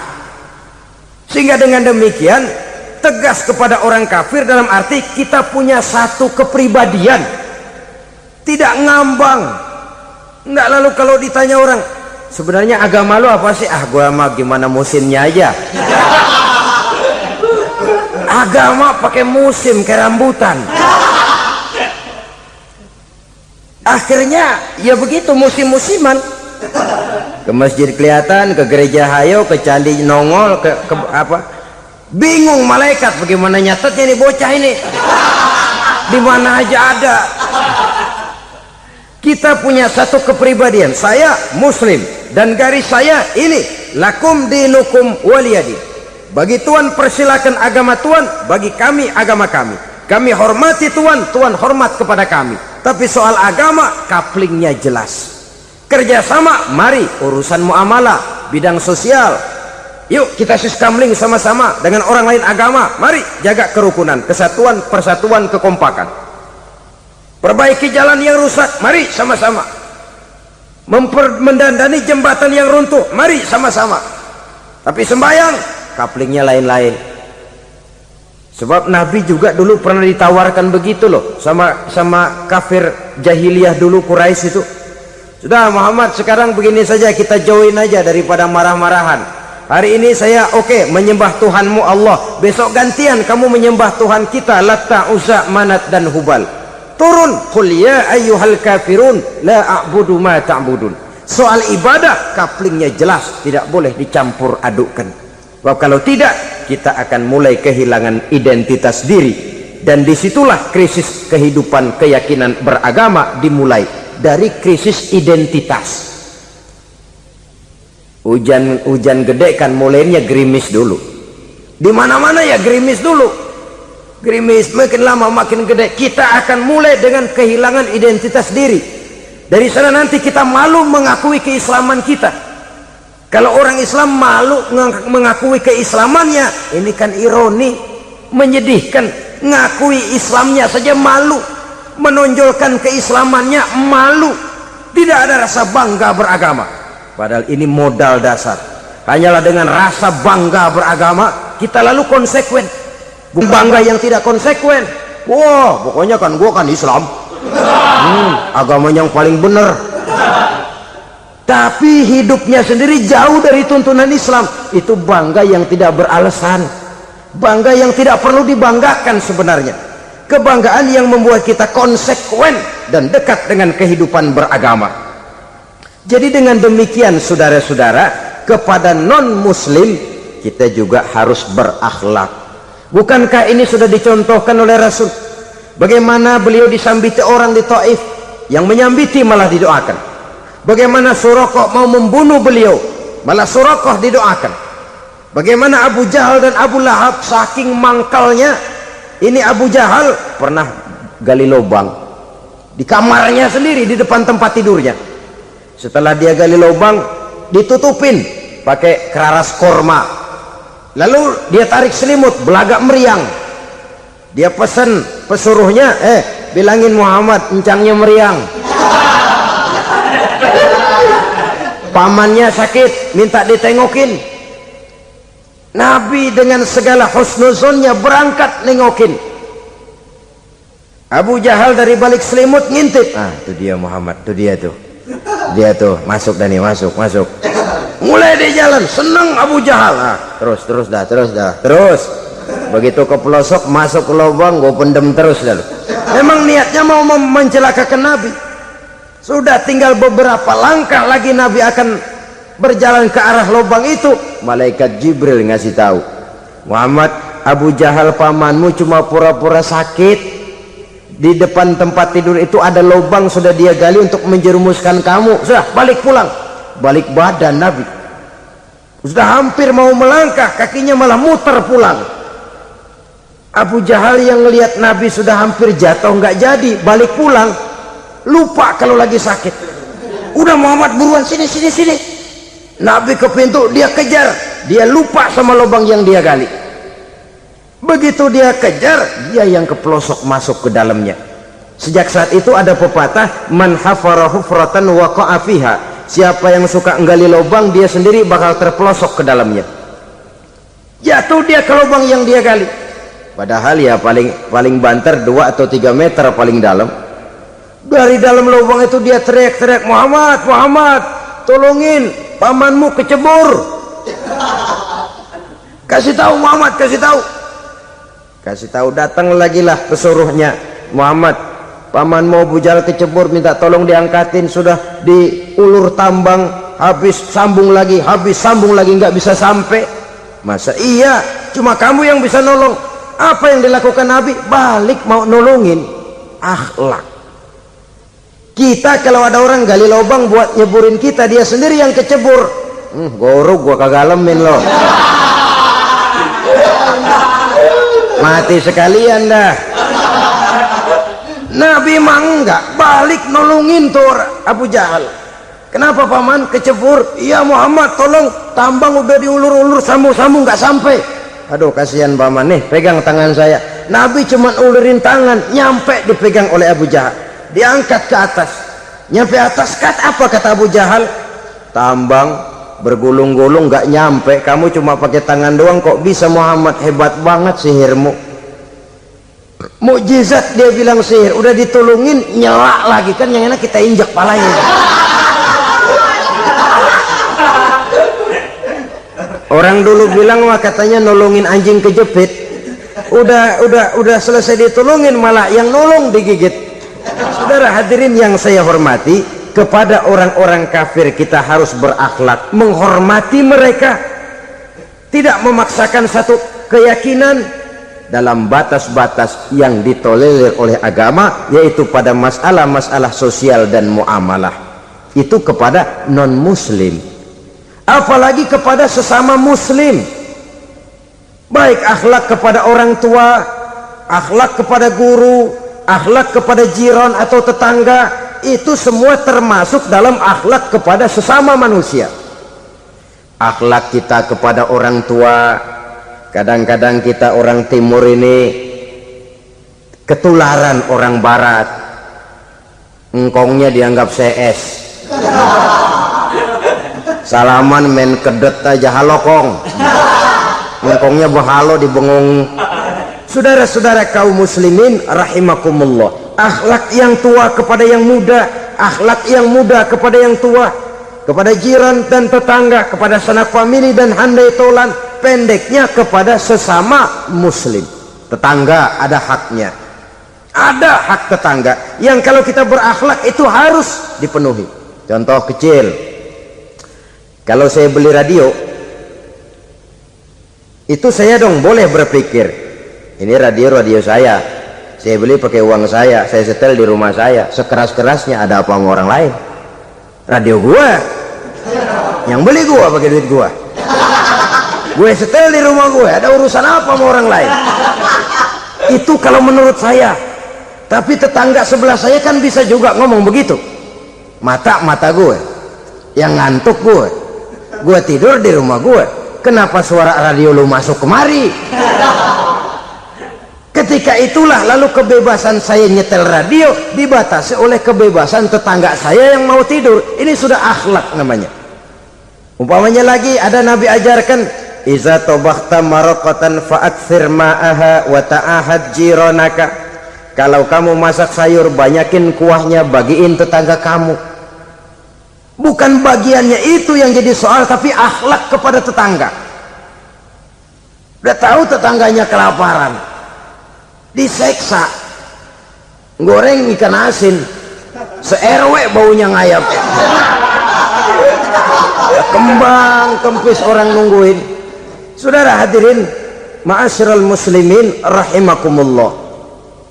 Sehingga dengan demikian tegas kepada orang kafir dalam arti kita punya satu kepribadian, tidak ngambang. Enggak, lalu kalau ditanya orang, sebenarnya agama lo apa sih? Ah, gua mah gimana musimnya aja. Agama pakai musim kayak rambutan. Akhirnya ya begitu, musim-musiman. Ke masjid kelihatan, ke gereja hayo, ke candi nongol, ke apa? Bingung malaikat bagaimana nyatetnya nih bocah ini. Di mana aja ada. Kita punya satu kepribadian. Saya muslim dan garis saya ini, lakum dinukum waliyadin. Bagi Tuhan persilakan agama Tuhan, bagi kami agama kami. Kami hormati Tuhan, Tuhan hormat kepada kami. Tapi soal agama, couplingnya jelas. Kerjasama, mari urusan muamalah, bidang sosial. Yuk kita siskamling sama-sama dengan orang lain agama. Mari jaga kerukunan, kesatuan, persatuan, kekompakan. Perbaiki jalan yang rusak, mari sama-sama. Mendandani jembatan yang runtuh, mari sama-sama. Tapi sembahyang, couplingnya lain-lain. Sebab Nabi juga dulu pernah ditawarkan begitu loh sama kafir jahiliyah dulu, Quraisy itu. Sudah Muhammad, sekarang begini saja, kita join aja daripada marah-marahan. Hari ini saya oke, menyembah Tuhanmu Allah. Besok gantian kamu menyembah Tuhan kita, Latta, Uzza, Manat dan Hubal. Turun, qul ya ayyuhal kafirun la a'budu ma ta'budun. Soal ibadah couplingnya jelas, tidak boleh dicampur adukkan. Sebab kalau tidak, kita akan mulai kehilangan identitas diri. Dan disitulah krisis kehidupan keyakinan beragama dimulai. Dari krisis identitas. Hujan gede kan mulainya gerimis dulu. Di mana-mana ya gerimis dulu. Gerimis makin lama makin gede. Kita akan mulai dengan kehilangan identitas diri. Dari sana nanti kita malu mengakui keislaman kita. Kalau orang Islam malu mengakui keislamannya, ini kan ironi, menyedihkan. Ngakui Islamnya saja malu. Menonjolkan keislamannya malu, tidak ada rasa bangga beragama. Padahal ini modal dasar. Hanyalah dengan rasa bangga beragama kita lalu konsekuen. Bukan bangga yang tidak konsekuen. Wah, pokoknya kan gua kan Islam, agama yang paling benar. Tapi hidupnya sendiri jauh dari tuntunan Islam. Itu bangga yang tidak beralasan, bangga yang tidak perlu dibanggakan sebenarnya. Kebanggaan yang membuat kita konsekuen dan dekat dengan kehidupan beragama. Jadi dengan demikian saudara-saudara, kepada non-muslim kita juga harus berakhlak. Bukankah ini sudah dicontohkan oleh Rasul? Bagaimana beliau disambiti orang di Taif, yang menyambiti malah didoakan. Bagaimana Suraqah mau membunuh beliau, malah Suraqah didoakan. Bagaimana Abu Jahal dan Abu Lahab saking mangkalnya. Ini Abu Jahal pernah gali lubang di kamarnya sendiri, di depan tempat tidurnya. Setelah dia gali lubang, ditutupin pakai keraras korma. Lalu dia tarik selimut, belagak meriang. Dia pesan pesuruhnya, bilangin Muhammad encangnya meriang. pamannya sakit minta ditengokin. Nabi dengan segala husnuzonnya berangkat nengokin. Abu Jahal dari balik selimut ngintip, itu dia Muhammad, itu dia tuh masuk Dani, masuk mulai di jalan seneng Abu Jahal. Terus begitu ke pelosok masuk ke lubang gue pendem terus dah. Memang niatnya mau mencelakakan Nabi. Sudah tinggal beberapa langkah lagi Nabi akan berjalan ke arah lubang itu, malaikat Jibril ngasih tahu, Muhammad, Abu Jahal pamanmu cuma pura-pura sakit. Di depan tempat tidur itu ada lubang sudah dia gali untuk menjerumuskan kamu. Sudah balik pulang. Balik badan Nabi. Sudah hampir mau melangkah, kakinya malah muter pulang. Abu Jahal yang ngelihat Nabi sudah hampir jatuh nggak jadi, balik pulang. Lupa kalau lagi sakit. Udah Muhammad buruan sini. Nabi ke pintu, dia kejar. Dia lupa sama lubang yang dia gali. Begitu dia kejar, dia yang ke pelosok masuk ke dalamnya. Sejak saat itu ada pepatah, man hafara hufratan waqa'a fiha. Siapa yang suka nggali lubang, dia sendiri bakal terpelosok ke dalamnya. Jatuh dia ke lubang yang dia gali. Padahal ya paling banter 2 atau 3 meter paling dalam. Dari dalam lubang itu dia teriak-teriak, Muhammad, tolongin, pamanmu kecebur. Kasih tahu Muhammad, kasih tahu, datang lagi lah pesuruhnya, Muhammad, pamanmu Abu Jahal kecebur, minta tolong diangkatin, sudah diulur tambang, habis sambung lagi nggak bisa sampai. Masa iya cuma kamu yang bisa nolong? Apa yang dilakukan Nabi? Balik mau nolongin. Akhlak. Kita kalau ada orang gali lubang buat nyeburin kita, dia sendiri yang kecebur. Gorok gua kagak lemin loh. Mati sekalian dah. Nabi mah enggak, balik nolongin tuh Abu Jahal. Kenapa paman kecebur? Iya Muhammad, tolong, tambang udah diulur-ulur, sambung-sambung nggak sampai. Aduh kasihan paman, nih pegang tangan saya. Nabi cuma ulurin tangan, nyampe dipegang oleh Abu Jahal, diangkat ke atas. Nyampe atas, apa kata Abu Jahal? Tambang bergulung-gulung nggak nyampe, kamu cuma pakai tangan doang kok bisa Muhammad, hebat banget sihirmu. Mukjizat dia bilang sihir, udah ditolongin nyelak lagi, kan yang enak kita injak palanya. Orang dulu bilang wah katanya nolongin anjing kejepit, udah selesai ditolongin malah yang nolong digigit. Saudara hadirin yang saya hormati, kepada orang-orang kafir kita harus berakhlak, menghormati mereka, tidak memaksakan satu keyakinan dalam batas-batas yang ditolerir oleh agama, yaitu pada masalah-masalah sosial dan muamalah. Itu kepada non-muslim, apalagi kepada sesama muslim. Baik akhlak kepada orang tua, akhlak kepada guru, akhlak kepada jiran atau tetangga, itu semua termasuk dalam akhlak kepada sesama manusia. Akhlak kita kepada orang tua, kadang-kadang kita orang timur ini ketularan orang barat. Engkongnya dianggap CS, salaman main kedet aja halokong, engkongnya berhalo di bengong. Saudara-saudara kaum muslimin rahimakumullah, akhlak yang tua kepada yang muda, akhlak yang muda kepada yang tua, kepada jiran dan tetangga, kepada sanak famili dan handai tolan, pendeknya kepada sesama muslim. Tetangga ada haknya, ada hak tetangga yang kalau kita berakhlak itu harus dipenuhi. Contoh kecil, kalau saya beli radio, itu saya dong boleh berpikir, ini radio saya beli pakai uang saya setel di rumah saya, sekeras-kerasnya ada apa sama orang lain? Radio gua, yang beli gua pakai duit gua, gue setel di rumah gue, ada urusan apa sama orang lain? Itu kalau menurut saya. Tapi tetangga sebelah saya kan bisa juga ngomong begitu. Mata gue yang ngantuk, gue tidur di rumah gue, kenapa suara radio lu masuk kemari? Ketika itulah lalu kebebasan saya nyetel radio dibatasi oleh kebebasan tetangga saya yang mau tidur. Ini sudah akhlak namanya. Umpamanya lagi ada Nabi ajarkan, iza tobakhta maraqatan fa'akthir ma'aha wa ta'ahad jiranaka. Kalau kamu masak sayur, banyakin kuahnya, bagiin tetangga kamu. Bukan bagiannya itu yang jadi soal, tapi akhlak kepada tetangga. Udah tahu tetangganya kelaparan, diseksa, goreng ikan asin, se-RW baunya ngayap, kembang kempis orang nungguin. Saudara hadirin ma'asyiral muslimin rahimakumullah.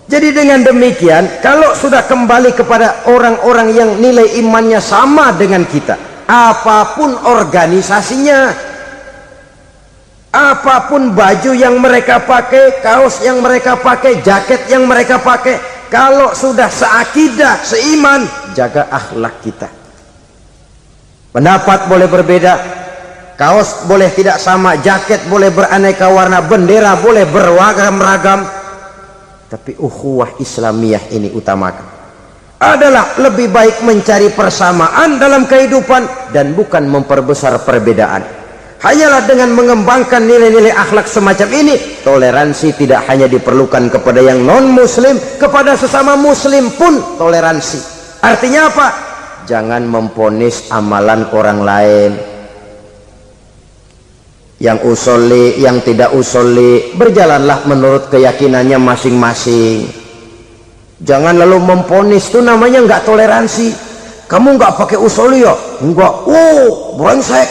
Jadi dengan demikian, kalau sudah kembali kepada orang-orang yang nilai imannya sama dengan kita, apapun organisasinya, apapun baju yang mereka pakai, kaos yang mereka pakai, jaket yang mereka pakai, kalau sudah seakidah, seiman, jaga akhlak kita. Pendapat boleh berbeda, kaos boleh tidak sama, jaket boleh beraneka warna, bendera boleh beragam-ragam, tapi ukhuwah Islamiyah ini utamakan. Adalah lebih baik mencari persamaan dalam kehidupan dan bukan memperbesar perbedaan. Hanyalah dengan mengembangkan nilai-nilai akhlak semacam ini, toleransi tidak hanya diperlukan kepada yang non-muslim, kepada sesama muslim pun toleransi. Artinya apa? Jangan memponis amalan orang lain. Yang usolli, yang tidak usolli, berjalanlah menurut keyakinannya masing-masing. Jangan lalu memponis, itu namanya nggak toleransi. Kamu nggak pakai usolli ya? Enggak. Brengsek.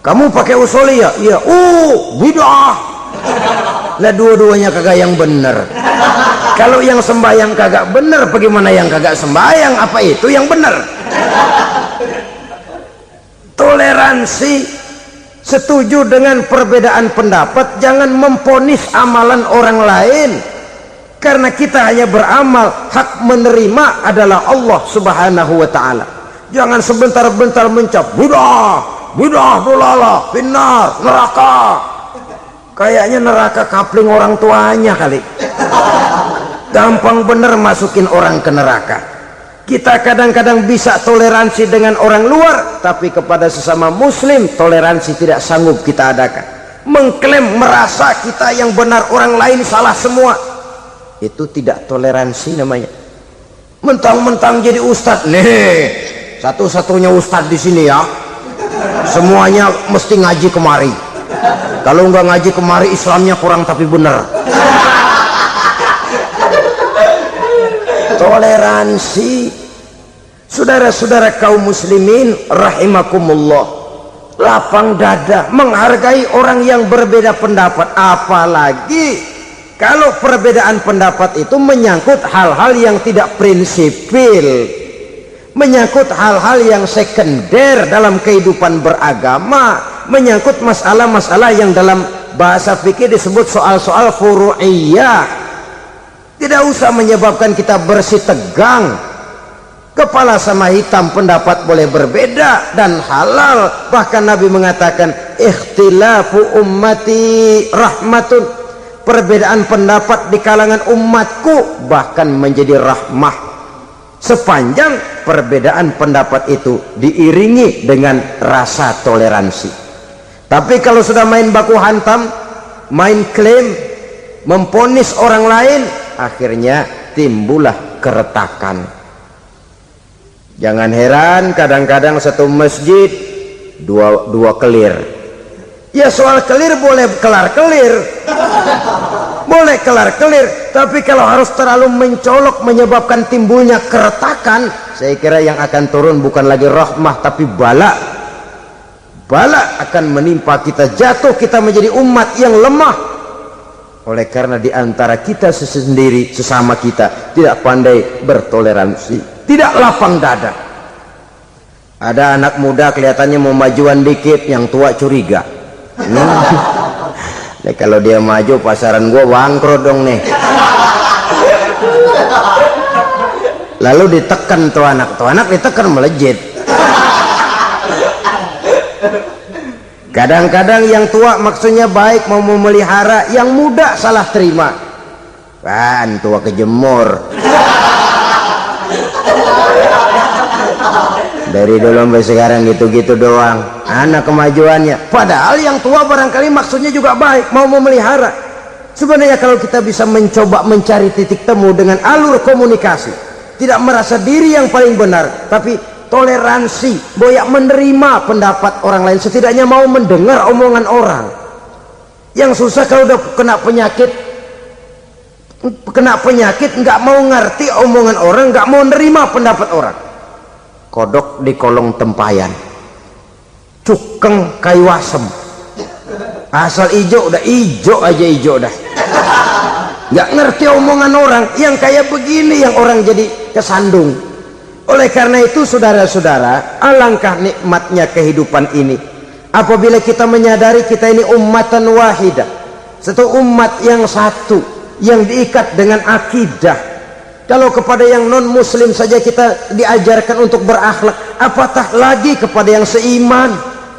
Kamu pakai usolli ya? Iya. Bid'ah. Lah dua-duanya kagak yang bener. Kalau yang sembahyang kagak bener, bagaimana yang kagak sembahyang? Apa itu yang bener? Toleransi, setuju dengan perbedaan pendapat, jangan memponis amalan orang lain, karena kita hanya beramal, hak menerima adalah Allah subhanahu wa ta'ala. Jangan sebentar-bentar mencap bidah dolala, finnar, neraka. Kayaknya neraka kapling orang tuanya kali. Gampang bener masukin orang ke neraka. Kita kadang-kadang bisa toleransi dengan orang luar, tapi kepada sesama muslim toleransi tidak sanggup kita adakan. Mengklaim merasa kita yang benar, orang lain salah semua, itu tidak toleransi namanya. Mentang-mentang jadi ustadz, nih satu-satunya ustadz di sini ya, semuanya mesti ngaji kemari. Kalau nggak ngaji kemari Islamnya kurang tapi benar. Toleransi. Saudara-saudara kaum muslimin rahimakumullah, lapang dada menghargai orang yang berbeda pendapat, apalagi kalau perbedaan pendapat itu menyangkut hal-hal yang tidak prinsipil, menyangkut hal-hal yang sekunder dalam kehidupan beragama, menyangkut masalah-masalah yang dalam bahasa fikih disebut soal-soal furu'iyah. Tidak usah menyebabkan kita bersih tegang. Kepala sama hitam pendapat boleh berbeda dan halal. Bahkan Nabi mengatakan ikhtilafu ummati rahmatun, perbedaan pendapat di kalangan umatku bahkan menjadi rahmah, sepanjang perbedaan pendapat itu diiringi dengan rasa toleransi. Tapi kalau sudah main baku hantam, main klaim, memponis orang lain, akhirnya timbullah keretakan. Jangan heran kadang-kadang satu masjid dua kelir. Ya soal kelir boleh kelar-kelir, boleh kelar-kelir, tapi kalau harus terlalu mencolok menyebabkan timbulnya keretakan, saya kira yang akan turun bukan lagi rahmah tapi bala. Bala akan menimpa kita, jatuh kita menjadi umat yang lemah. Oleh karena di antara kita sendiri, sesama kita tidak pandai bertoleransi, tidak lapang dada. Ada anak muda kelihatannya mau majuan dikit, yang tua curiga. Nih kalau dia maju pasaran gua bangkrut dong nih. Lalu ditekan tuh anak ditekan melejit. Kadang-kadang yang tua maksudnya baik, mau memelihara, yang muda salah terima. Kan tua kejemur. Dari dulu sampai sekarang gitu-gitu doang. Anak kemajuannya. Padahal yang tua barangkali maksudnya juga baik, mau memelihara. Sebenarnya kalau kita bisa mencoba mencari titik temu dengan alur komunikasi, tidak merasa diri yang paling benar, tapi toleransi, boyak menerima pendapat orang lain, setidaknya mau mendengar omongan orang. Yang susah kalau udah kena penyakit nggak mau ngerti omongan orang, nggak mau nerima pendapat orang. Kodok di kolong tempayan, cukeng kayu asem, asal ijo udah ijo aja, ijo dah, nggak ngerti omongan orang. Yang kayak begini yang orang jadi kesandung. Oleh karena itu saudara-saudara, alangkah nikmatnya kehidupan ini apabila kita menyadari kita ini ummatan wahidah, satu umat yang satu, yang diikat dengan akidah. Kalau kepada yang non muslim saja kita diajarkan untuk berakhlak, apatah lagi kepada yang seiman,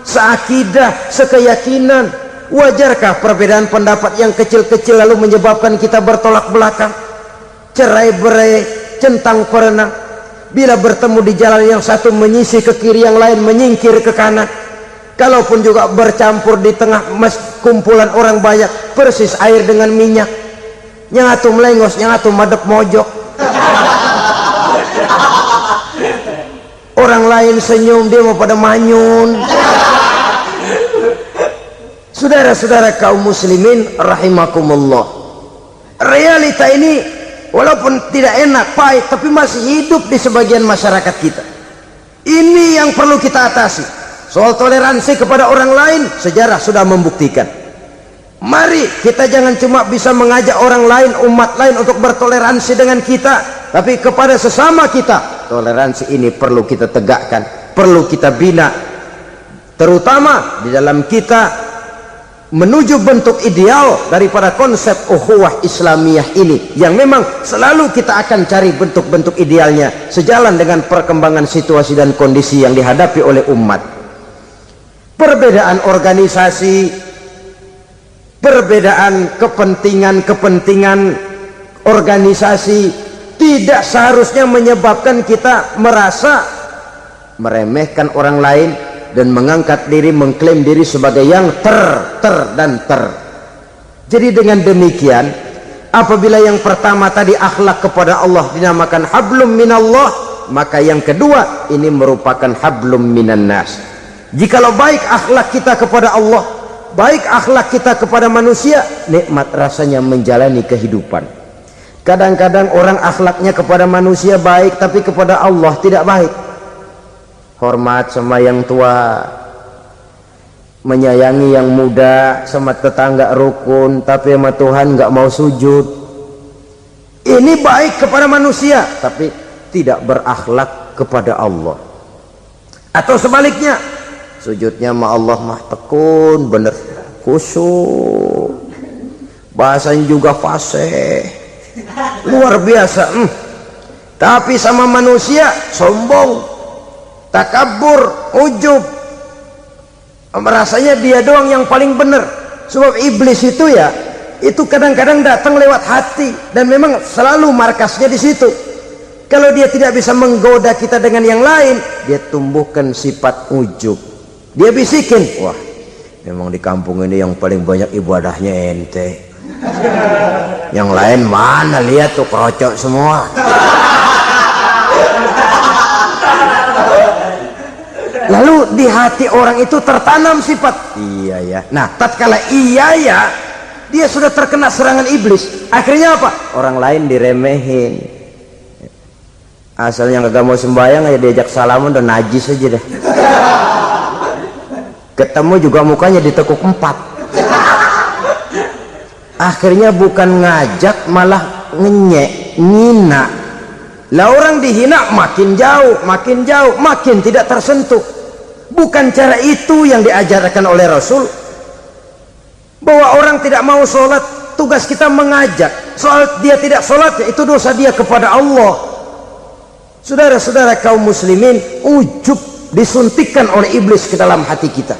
seakidah, sekeyakinan. Wajarkah perbedaan pendapat yang kecil-kecil lalu menyebabkan kita bertolak belakang, cerai-berai, centang perenang? Bila bertemu di jalan yang satu menyisih ke kiri, yang lain menyingkir ke kanan. Kalaupun juga bercampur di tengah kumpulan orang banyak, persis air dengan minyak. Yang atu melengos, yang atu madep mojok. Orang lain senyum, dia mau pada manyun. Saudara-saudara kaum muslimin rahimakumullah, realita ini walaupun tidak enak, pahit, tapi masih hidup di sebagian masyarakat kita. Ini yang perlu kita atasi. Soal toleransi kepada orang lain, sejarah sudah membuktikan. Mari kita jangan cuma bisa mengajak orang lain, umat lain untuk bertoleransi dengan kita, tapi kepada sesama kita toleransi ini perlu kita tegakkan, perlu kita bina, terutama di dalam kita menuju bentuk ideal daripada konsep ukhuwah Islamiyah ini, yang memang selalu kita akan cari bentuk-bentuk idealnya sejalan dengan perkembangan situasi dan kondisi yang dihadapi oleh umat. Perbedaan organisasi, perbedaan kepentingan organisasi tidak seharusnya menyebabkan kita merasa meremehkan orang lain dan mengangkat diri, mengklaim diri sebagai yang ter. Jadi dengan demikian, apabila yang pertama tadi akhlak kepada Allah dinamakan hablum minallah, maka yang kedua ini merupakan hablum minan nas. Jikalau baik akhlak kita kepada Allah, baik akhlak kita kepada manusia, nikmat rasanya menjalani kehidupan. Kadang-kadang orang akhlaknya kepada manusia baik, tapi kepada Allah tidak baik. Hormat sama yang tua, menyayangi yang muda, sama tetangga rukun, tapi sama Tuhan nggak mau sujud. Ini baik kepada manusia, tapi tidak berakhlak kepada Allah. Atau sebaliknya, sujudnya sama Allah mah tekun, bener, khusyuk, bahasanya juga fasih, luar biasa. Tapi sama manusia sombong, takabur, ujub, merasanya dia doang yang paling benar. Sebab iblis itu ya, itu kadang-kadang datang lewat hati, dan memang selalu markasnya di situ. Kalau dia tidak bisa menggoda kita dengan yang lain, dia tumbuhkan sifat ujub. Dia bisikin, wah memang di kampung ini yang paling banyak ibadahnya ente, yang lain mana, lihat tuh kerocok semua. Lalu di hati orang itu tertanam sifat iya ya. Nah tatkala iya ya, dia sudah terkena serangan iblis. Akhirnya apa? Orang lain diremehin. Asalnya nggak mau sembahyang aja diajak salaman udah najis aja dah. Ketemu juga mukanya ditekuk 4. Akhirnya bukan ngajak malah ngenyek, ngina. Lah orang dihina makin jauh, makin tidak tersentuh. Bukan cara itu yang diajarkan oleh Rasul. Bahwa orang tidak mau sholat, tugas kita mengajak. Soal dia tidak sholat, ya itu dosa dia kepada Allah. Saudara-saudara kaum muslimin, ujub disuntikkan oleh iblis ke dalam hati kita.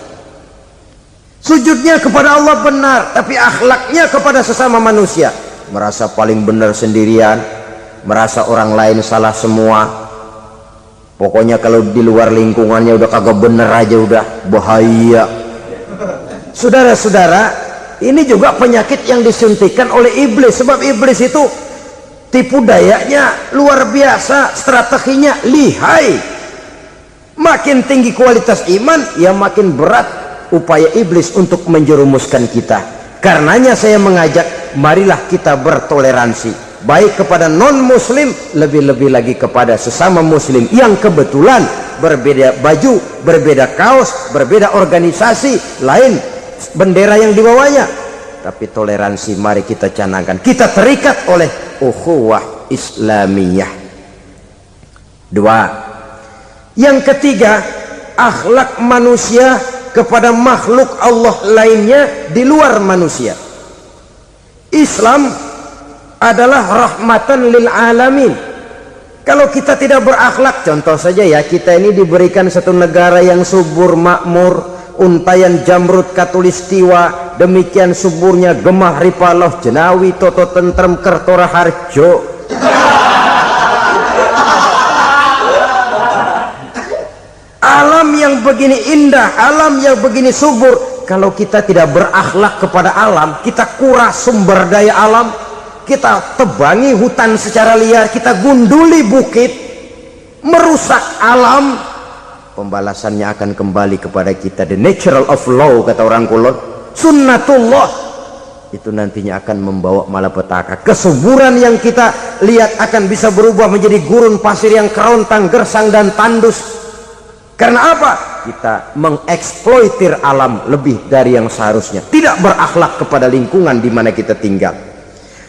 Sujudnya kepada Allah benar, tapi akhlaknya kepada sesama manusia merasa paling benar sendirian, merasa orang lain salah semua. Pokoknya kalau di luar lingkungannya udah kagak bener aja udah bahaya. Saudara-saudara, ini juga penyakit yang disuntikan oleh iblis. Sebab iblis itu tipu dayanya luar biasa, strateginya lihai. Makin tinggi kualitas iman, ya makin berat upaya iblis untuk menjerumuskan kita. Karenanya saya mengajak, marilah kita bertoleransi, baik kepada non muslim, lebih-lebih lagi kepada sesama muslim yang kebetulan berbeda baju, berbeda kaos, berbeda organisasi, lain bendera yang dibawanya. Tapi toleransi mari kita canangkan. Kita terikat oleh ukhuwah Islamiyah. 2. Yang ketiga, akhlak manusia kepada makhluk Allah lainnya di luar manusia. Islam adalah rahmatan lil alamin. Kalau kita tidak berakhlak, contoh saja ya, kita ini diberikan satu negara yang subur makmur, untayan jamrut katulistiwa, demikian suburnya gemah ripaloh jenawi toto tentrem kertora harjo. Alam yang begini indah, alam yang begini subur, kalau kita tidak berakhlak kepada alam, kita kuras sumber daya alam, kita tebangi hutan secara liar, kita gunduli bukit, merusak alam, pembalasannya akan kembali kepada kita. The natural of law, kata orang Kulon, sunnatullah, itu nantinya akan membawa malapetaka. Kesuburan yang kita lihat akan bisa berubah menjadi gurun pasir yang kerontang, gersang dan tandus. Karena apa? Kita mengeksploitir alam lebih dari yang seharusnya, tidak berakhlak kepada lingkungan di mana kita tinggal.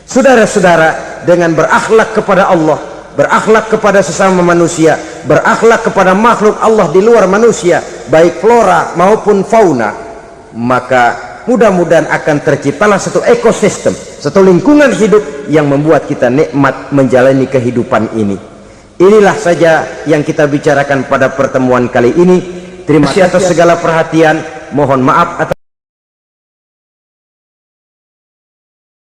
Saudara-saudara, dengan berakhlak kepada Allah, berakhlak kepada sesama manusia, berakhlak kepada makhluk Allah di luar manusia, baik flora maupun fauna, maka mudah-mudahan akan terciptalah satu ekosistem, satu lingkungan hidup yang membuat kita nikmat menjalani kehidupan ini. Inilah saja yang kita bicarakan pada pertemuan kali ini. Terima kasih atas segala perhatian. Mohon maaf atas